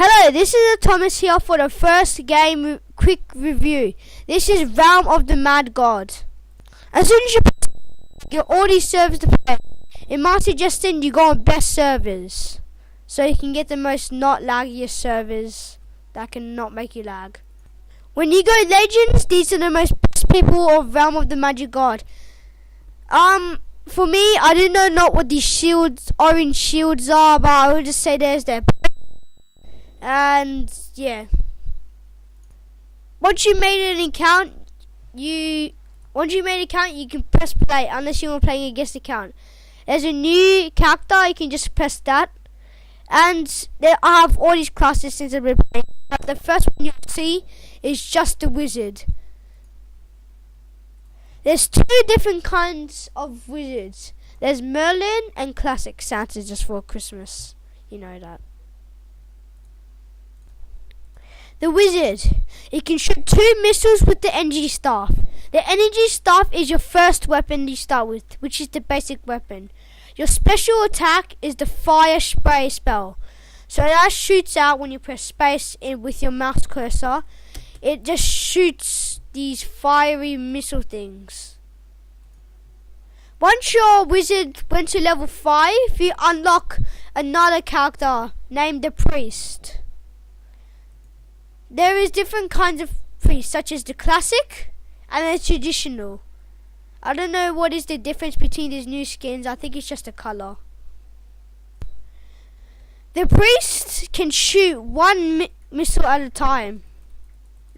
Hello, this is Thomas here for the first game quick review. This is Realm of the Mad God. As soon as you get all these servers to play, it might suggest you go on best servers, so you can get the most not laggiest servers that can not make you lag. When you go Legends, these are the most best people of Realm of the Magic God. For me, I didn't know what these shields, orange shields are, but I will just say there's their. And yeah, once you made an account, you can press play unless you're playing against the account. There's a new character, you can just press that, and I have all these classes since I've been playing. But the first one you'll see is just the wizard. There's two different kinds of wizards. There's Merlin and Classic Santa, just for Christmas. You know that. The wizard, it can shoot 2 missiles with the energy staff. The energy staff is your first weapon you start with, which is the basic weapon. Your special attack is the fire spray spell. So that shoots out when you press space with your mouse cursor. It just shoots these fiery missile things. Once your wizard went to level 5, you unlock another character named the priest. There is different kinds of priests, such as the classic and the traditional. I don't know what is the difference between these new skins. I think it's just the color. The priest can shoot 1 missile at a time.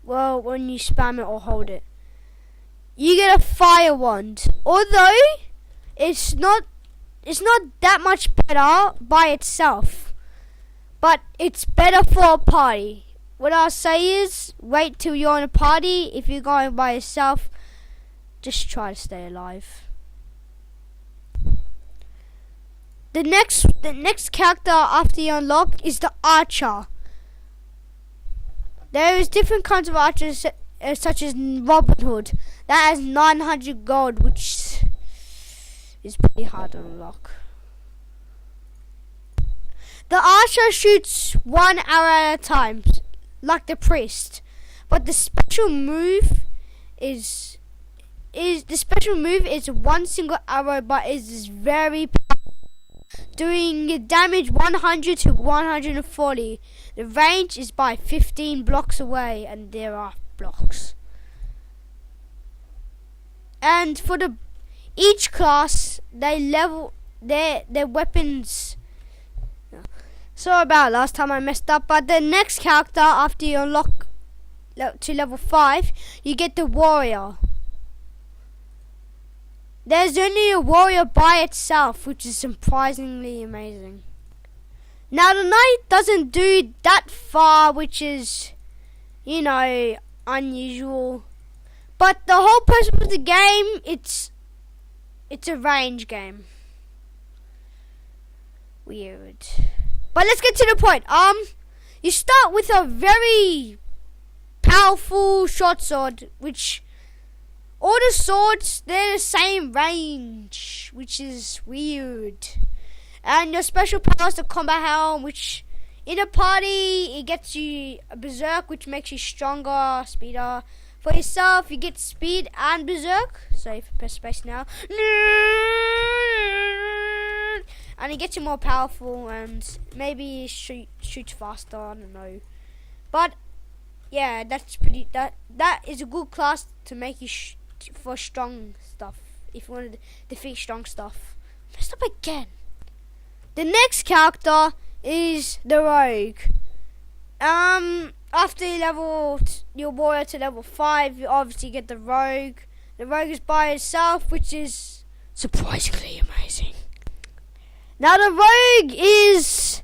Well, when you spam it or hold it. You get a fire wand. Although it's not that much better by itself, but it's better for a party. What I'll say is, wait till you're in a party. If you're going by yourself, just try to stay alive. The next character after you unlock is the archer. There is different kinds of archers, such as Robin Hood. That has 900 gold, which is pretty hard to unlock. The archer shoots 1 arrow at a time, like the priest, but the special move is 1 single arrow, but it is very powerful, doing damage 100 to 140. The range is by 15 blocks away, and there are blocks. And for each class, they level their weapons. Sorry about last time I messed up, but the next character after you unlock to level 5, you get the warrior. There's only a warrior by itself, which is surprisingly amazing. Now the knight doesn't do that far, which is, unusual. But the whole purpose of the game, it's a range game. Weird. But let's get to the point. You start with a very powerful short sword, which all the swords, they're the same range, which is weird. And your special power is the combat helm, which in a party, it gets you a berserk, which makes you stronger, speeder. For yourself, you get speed and berserk. So if you press space now, and it gets you more powerful, and maybe shoots faster. I don't know, but yeah, that is a good class to make you for strong stuff. If you want to defeat strong stuff. Messed up again. The next character is the rogue. After you level your warrior to level 5, you obviously get the rogue. The rogue is by itself, which is surprisingly amazing. Now the rogue is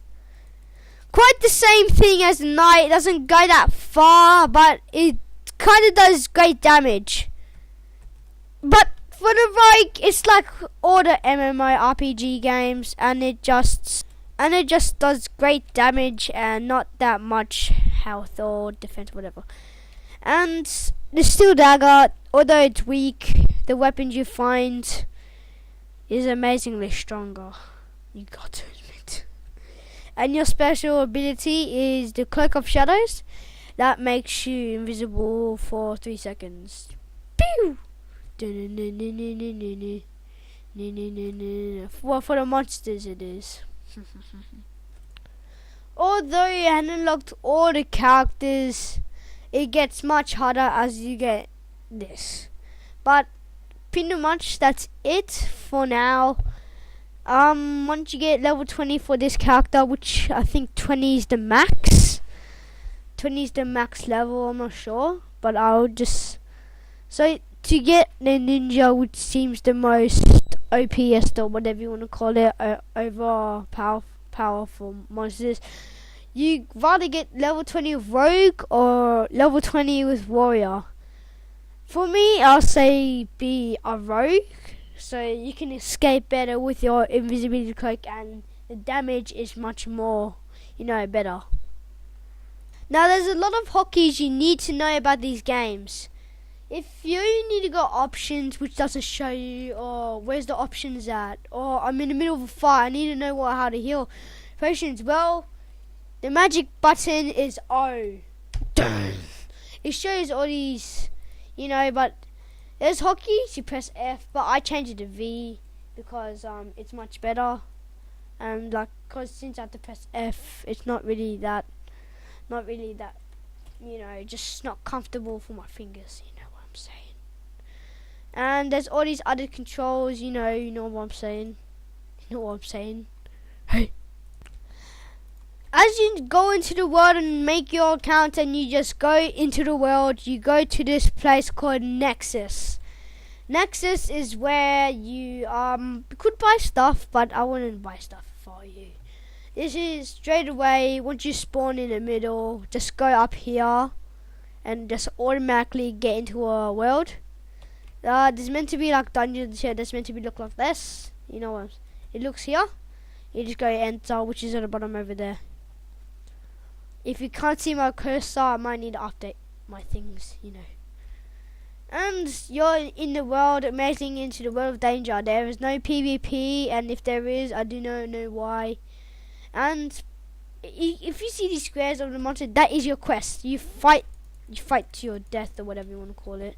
quite the same thing as the knight. It doesn't go that far, but it kind of does great damage. But for the rogue, it's like all the MMORPG games, and it just does great damage and not that much health or defense, whatever. And the steel dagger, although it's weak, the weapons you find is amazingly stronger. You got to admit. And your special ability is the Cloak of Shadows. That makes you invisible for 3 seconds. Pew! Well, for the monsters it is. Although you haven't unlocked all the characters, it gets much harder as you get this. But pretty much that's it for now. Once you get level 20 for this character, which I think 20 is the max. 20 is the max level, I'm not sure. But I'll just... So, to get the ninja, which seems the most OPS or whatever you want to call it, over powerful monsters, you rather get level 20 with Rogue or level 20 with Warrior. For me, I'll say be a Rogue, so you can escape better with your invisibility cloak and the damage is much more, better. Now there's a lot of hotkeys you need to know about these games. If you need to go options which doesn't show you, or where's the options at, or I'm in the middle of a fight, I need to know how to heal potions, well, the magic button is O. It shows all these, but there's hotkeys, you press F, but I changed it to V because it's much better. And cause since I have to press F, it's not really that, just not comfortable for my fingers, you know what I'm saying. And there's all these other controls, you know what I'm saying. Hey. As you go into the world and make your account and you just go into the world, you go to this place called Nexus. Nexus is where you could buy stuff, but I wouldn't buy stuff for you. This is straight away, once you spawn in the middle, just go up here and just automatically get into a world. There's meant to be dungeons here that's meant to be look like this. You know what it looks here. You just go enter, which is at the bottom over there. If you can't see my cursor, I might need to update my things, And you're in the world, amazing into the world of danger. There is no PvP, and if there is, I do not know why. And if you see these squares of the monster, that is your quest. You fight to your death, or whatever you want to call it.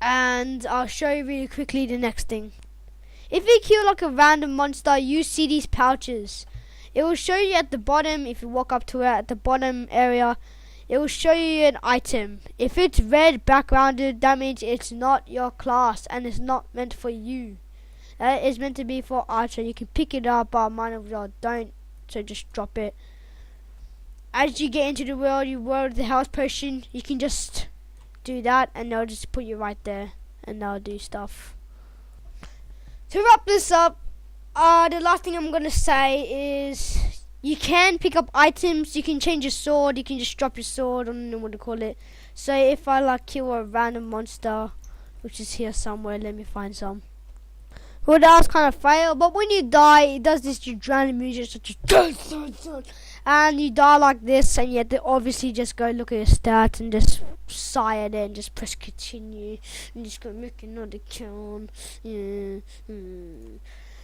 And I'll show you really quickly the next thing. If you kill a random monster, you see these pouches. It will show you at the bottom, if you walk up to it, at the bottom area, it will show you an item. If it's red backgrounded, that means it's not your class and it's not meant for you. That is meant to be for Archer. You can pick it up, but mine of y'all don't, so just drop it. As you get into the world, you world the health potion, you can just do that and they'll just put you right there and they'll do stuff. To wrap this up, the last thing I'm going to say is you can pick up items, you can change your sword, you can just drop your sword, I don't know what to call it. So if I kill a random monster, which is here somewhere, let me find some. Well, that was kind of fail, but when you die, it does this random music such as and you die like this, and you have to obviously just go look at your stats and just sigh at it and just press continue and just go make another kill.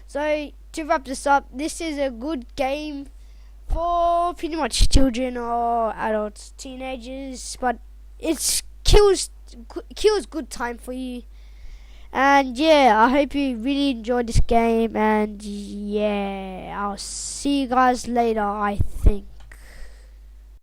So to wrap this up, this is a good game for pretty much children or adults, teenagers, but it's kills good time for you. And yeah, I hope you really enjoyed this game, and yeah, I'll see you guys later, I think.